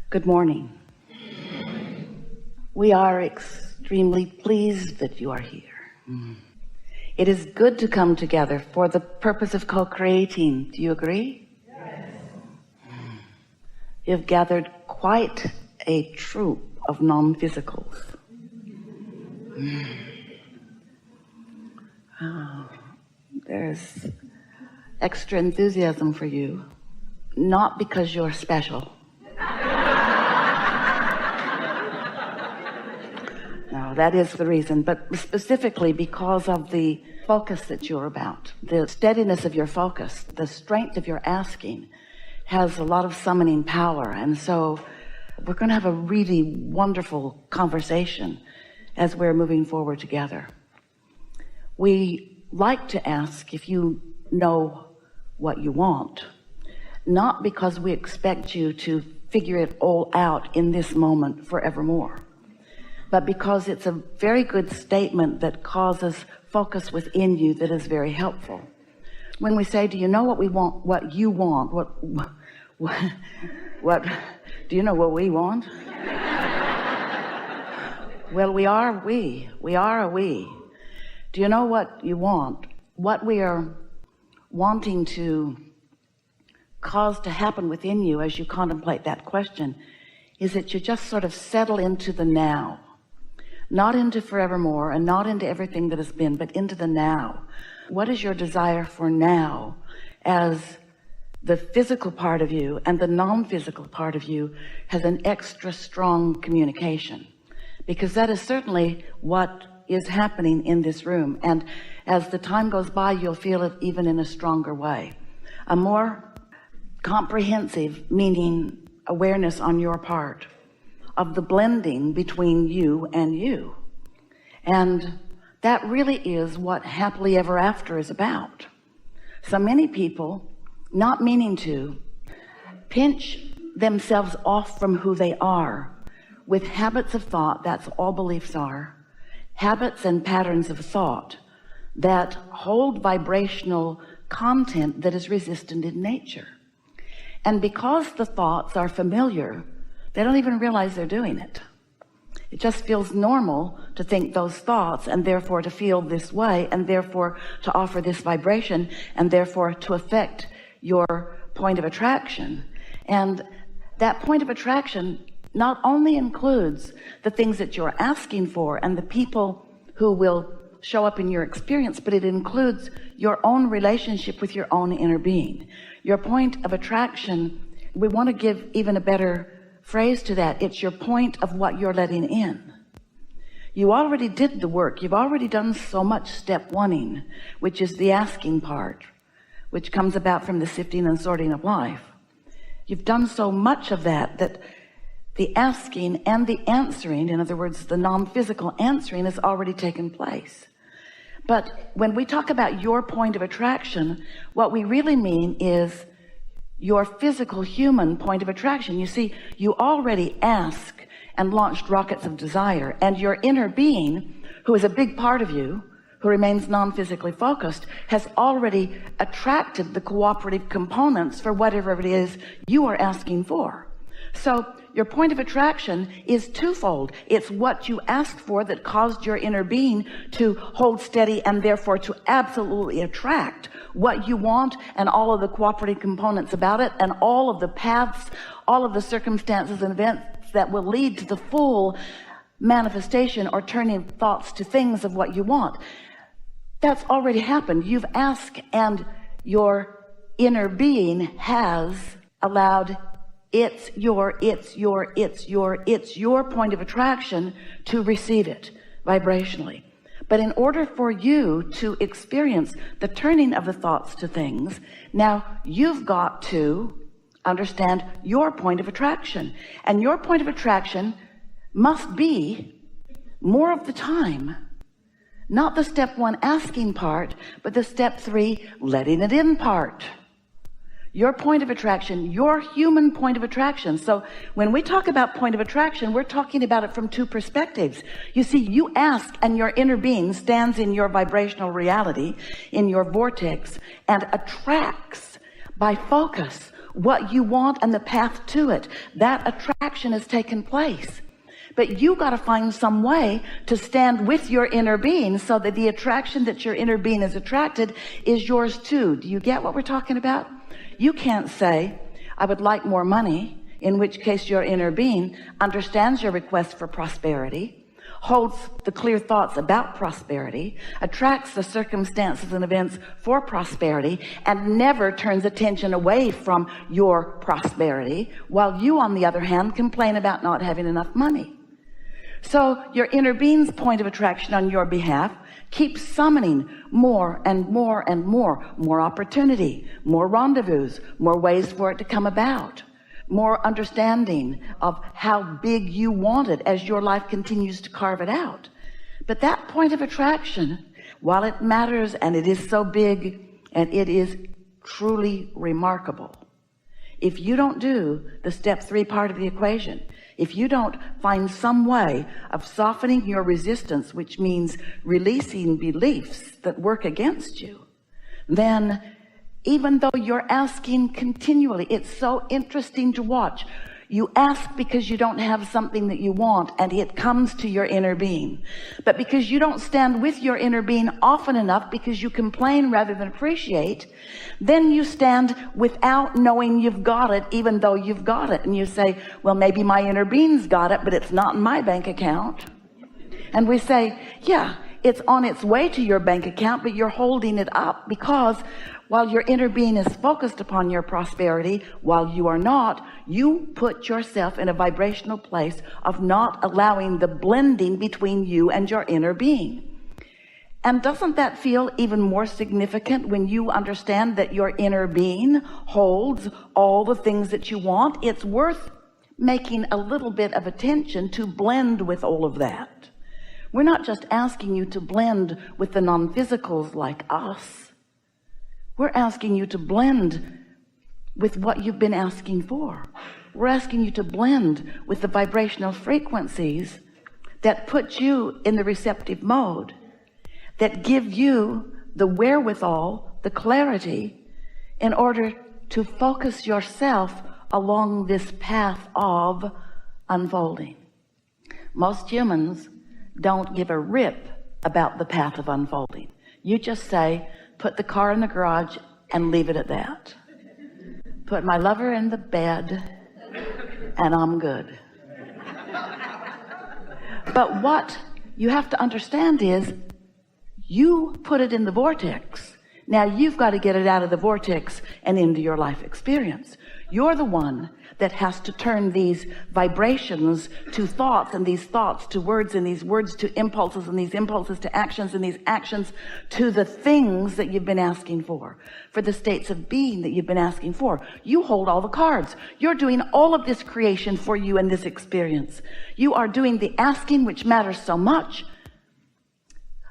Good morning. We are extremely pleased that you are here. It is good to come together for the purpose of co-creating. Do you agree? Yes. You've gathered quite a troop of non-physicals. There's extra enthusiasm for you, not because you're special. No, that is the reason, but specifically because of the focus that you're about. The steadiness of your focus, the strength of your asking has a lot of summoning power. And so we're going to have a really wonderful conversation as we're moving forward together. We like to ask if you know what you want, not because we expect you to figure it all out in this moment forevermore, but because it's a very good statement that causes focus within you that is very helpful. When we say, do you know what we want, what you want, what do you know what we want? Well, we are a we. Do you know what you want? What we are wanting to cause to happen within you as you contemplate that question is that you just sort of settle into the now, not into forevermore and not into everything that has been, but into the now. What is your desire for now as the physical part of you and the non-physical part of you has an extra strong communication? Because that is certainly what is happening in this room. And as the time goes by, you'll feel it even in a stronger way. A more comprehensive, meaning awareness on your part of the blending between you and you. And that really is what happily ever after is about. So many people, not meaning to, pinch themselves off from who they are with habits of thought. That's all beliefs are. Habits and patterns of thought that hold vibrational content that is resistant in nature. And because the thoughts are familiar, they don't even realize they're doing it. It just feels normal to think those thoughts, and therefore to feel this way, and therefore to offer this vibration, and therefore to affect your point of attraction. And that point of attraction not only includes the things that you're asking for and the people who will show up in your experience, but it includes your own relationship with your own inner being. Your point of attraction, we want to give even a better phrase to that. It's your point of what you're letting in. You already did the work. You've already done so much step one-ing, which is the asking part, which comes about from the sifting and sorting of life. You've done so much of that the asking and the answering, in other words, the non-physical answering, has already taken place. But when we talk about your point of attraction, what we really mean is your physical human point of attraction. You see, you already ask and launched rockets of desire, and your inner being, who is a big part of you, who remains non-physically focused, has already attracted the cooperative components for whatever it is you are asking for. So your point of attraction is twofold. It's what you asked for that caused your inner being to hold steady and therefore to absolutely attract what you want and all of the cooperative components about it and all of the paths, all of the circumstances and events that will lead to the full manifestation or turning thoughts to things of what you want. That's already happened. You've asked, and your inner being has allowed it's your point of attraction to receive it vibrationally. But in order for you to experience the turning of the thoughts to things, now you've got to understand your point of attraction. And your point of attraction must be, more of the time, not the step one asking part, but the step three letting it in part. Your point of attraction, your human point of attraction. So when we talk about point of attraction, we're talking about it from two perspectives. You see, you ask and your inner being stands in your vibrational reality, in your vortex, and attracts by focus what you want and the path to it. That attraction has taken place. But you got to find some way to stand with your inner being so that the attraction that your inner being is attracted is yours too. Do you get what we're talking about? You can't say, I would like more money, in which case your inner being understands your request for prosperity, holds the clear thoughts about prosperity, attracts the circumstances and events for prosperity, and never turns attention away from your prosperity, while you, on the other hand, complain about not having enough money. So your inner being's point of attraction on your behalf keeps summoning more and more and more opportunity, more rendezvous, more ways for it to come about, more understanding of how big you want it as your life continues to carve it out. But that point of attraction, while it matters and it is so big and it is truly remarkable, if you don't do the step 3 part of the equation, if you don't find some way of softening your resistance, which means releasing beliefs that work against you, then even though you're asking continually, it's so interesting to watch. You ask because you don't have something that you want, and it comes to your inner being. But because you don't stand with your inner being often enough, because you complain rather than appreciate, then you stand without knowing you've got it, even though you've got it. And you say, well, maybe my inner being's got it, but it's not in my bank account. And we say, yeah, it's on its way to your bank account, but you're holding it up because while your inner being is focused upon your prosperity, while you are not, you put yourself in a vibrational place of not allowing the blending between you and your inner being. And doesn't that feel even more significant when you understand that your inner being holds all the things that you want? It's worth making a little bit of attention to blend with all of that. We're not just asking you to blend with the non-physicals like us. We're asking you to blend with what you've been asking for. We're asking you to blend with the vibrational frequencies that put you in the receptive mode, that give you the wherewithal, the clarity, in order to focus yourself along this path of unfolding. Most humans don't give a rip about the path of unfolding. You just say, put the car in the garage and leave it at that. Put my lover in the bed and I'm good. But what you have to understand is you put it in the vortex. Now you've got to get it out of the vortex and into your life experience. You're the one that has to turn these vibrations to thoughts, and these thoughts to words, and these words to impulses, and these impulses to actions, and these actions to the things that you've been asking for the states of being that you've been asking for. You hold all the cards. You're doing all of this creation for you in this experience. You are doing the asking, which matters so much.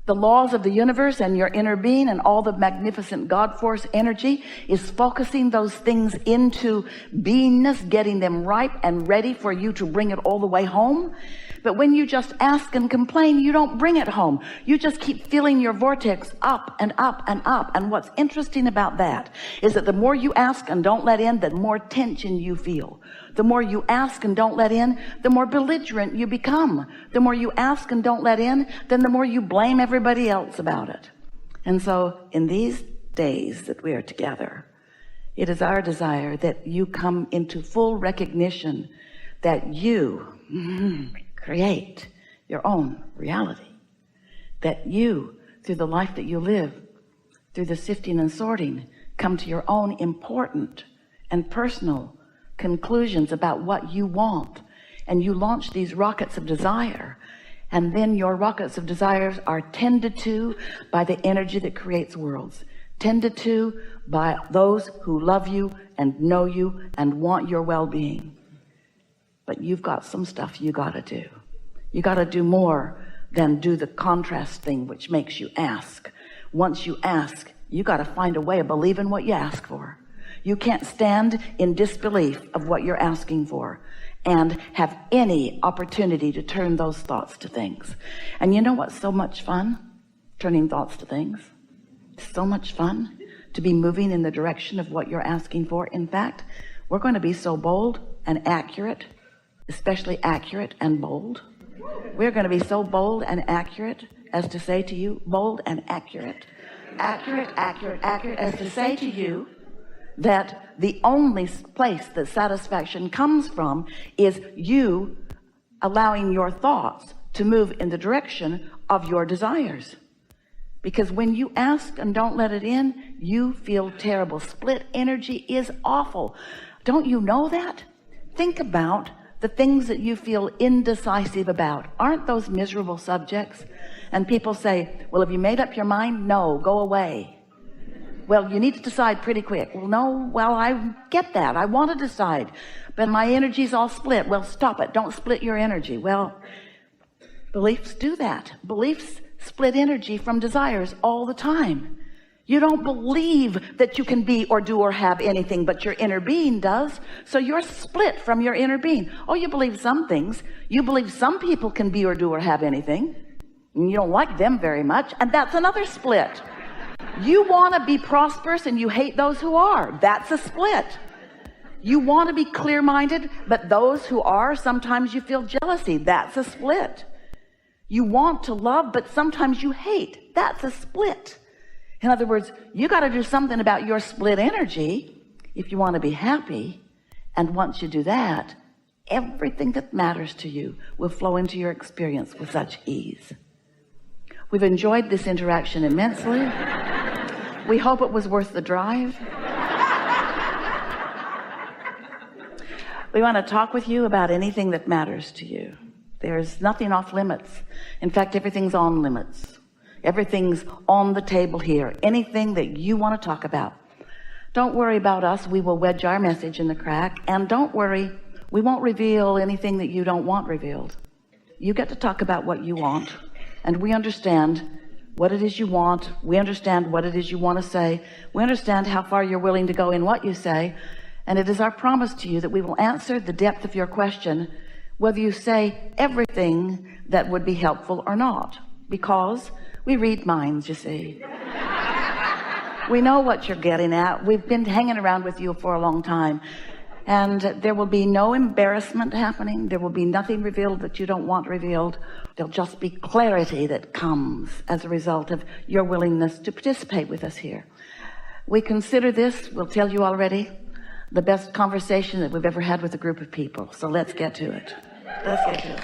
The laws of the universe and your inner being and all the magnificent God force energy is focusing those things into beingness, getting them ripe and ready for you to bring it all the way home. But when you just ask and complain, you don't bring it home. You just keep filling your vortex up and up and up. And what's interesting about that is that the more you ask and don't let in, the more tension you feel. The more you ask and don't let in, the more belligerent you become. The more you ask and don't let in, then the more you blame everybody else about it. And so in these days that we are together, it is our desire that you come into full recognition that you create your own reality. That you, through the life that you live, through the sifting and sorting, come to your own important and personal conclusions about what you want, and you launch these rockets of desire, and then your rockets of desires are tended to by the energy that creates worlds, tended to by those who love you and know you and want your well-being. But you've got some stuff you got to do. You got to do more than do the contrast thing, which makes you ask. Once you ask, you got to find a way of believing what you ask for. You can't stand in disbelief of what you're asking for and have any opportunity to turn those thoughts to things. And you know what's so much fun? Turning thoughts to things. It's so much fun to be moving in the direction of what you're asking for. In fact, We're going to be so bold and accurate, especially accurate and bold. We're going to be so bold and accurate as to say to you, bold and accurate, as to say to you that the only place that satisfaction comes from is you allowing your thoughts to move in the direction of your desires. Because when you ask and don't let it in, you feel terrible. Split energy is awful. Don't you know that? Think about the things that you feel indecisive about. Aren't those miserable subjects? And people say, well, have you made up your mind? No, go away. Well, you need to decide pretty quick. Well, no, well, I get that. I want to decide, but my energy's all split. Well, stop it. Don't split your energy. Well, beliefs do that. Beliefs split energy from desires all the time. You don't believe that you can be or do or have anything, but your inner being does. So you're split from your inner being. Oh, you believe some things. You believe some people can be or do or have anything, and you don't like them very much, and that's another split. You want to be prosperous and you hate those who are. That's a split. You want to be clear-minded, but those who are, sometimes you feel jealousy. That's a split. You want to love, but sometimes you hate. That's a split. In other words, you got to do something about your split energy if you want to be happy. And once you do that, everything that matters to you will flow into your experience with such ease. We've enjoyed this interaction immensely. We hope it was worth the drive. We want to talk with you about anything that matters to you. There's nothing off limits. In fact, everything's on limits. Everything's on the table here. Anything that you want to talk about. Don't worry about us. We will wedge our message in the crack. And don't worry, we won't reveal anything that you don't want revealed. You get to talk about what you want. And we understand what it is you want. We understand what it is you want to say. We understand how far you're willing to go in what you say. And it is our promise to you that we will answer the depth of your question, whether you say everything that would be helpful or not. Because we read minds, you see. We know what you're getting at. We've been hanging around with you for a long time. And there will be no embarrassment happening. There will be nothing revealed that you don't want revealed. There'll just be clarity that comes as a result of your willingness to participate with us here. We consider this, we'll tell you already, the best conversation that we've ever had with a group of people. So let's get to it. Let's get to it.